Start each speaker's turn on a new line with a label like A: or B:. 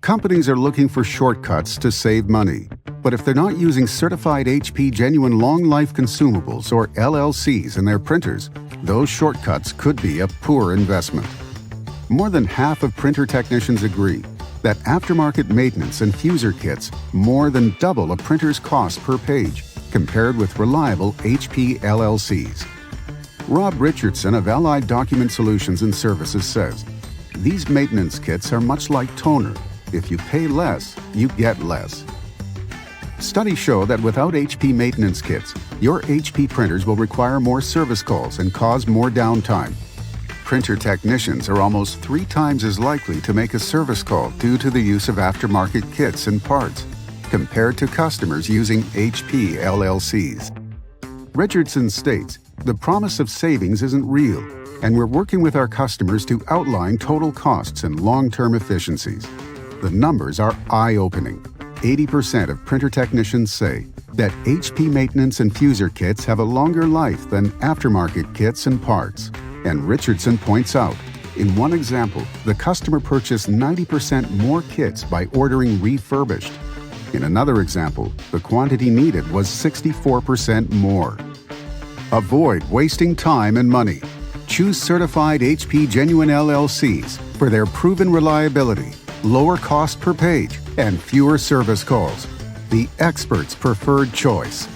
A: Companies are looking for shortcuts to save money. But if they're not using certified HP Genuine Long Life Consumables or LLCs in their printers, those shortcuts could be a poor investment. More than half of printer technicians agree that aftermarket maintenance and fuser kits more than double a printer's cost per page compared with reliable HP LLCs. Rob Richardson of Allied Document Solutions and Services says, "These maintenance kits are much like toner. If you pay less, you get less." Studies show that without HP maintenance kits, your HP printers will require more service calls and cause more downtime. Printer technicians are almost 3 times as likely to make a service call due to the use of aftermarket kits and parts, compared to customers using HP LLCs. Richardson states, "The promise of savings isn't real, and we're working with our customers to outline total costs and long-term efficiencies." The numbers are eye-opening. 80% of printer technicians say that HP maintenance and fuser kits have a longer life than aftermarket kits and parts. And Richardson points out, in one example, the customer purchased 90% more kits by ordering refurbished. In another example, the quantity needed was 64% more. Avoid wasting time and money. Choose certified HP Genuine LLCs for their proven reliability, lower cost per page, and fewer service calls. The expert's preferred choice.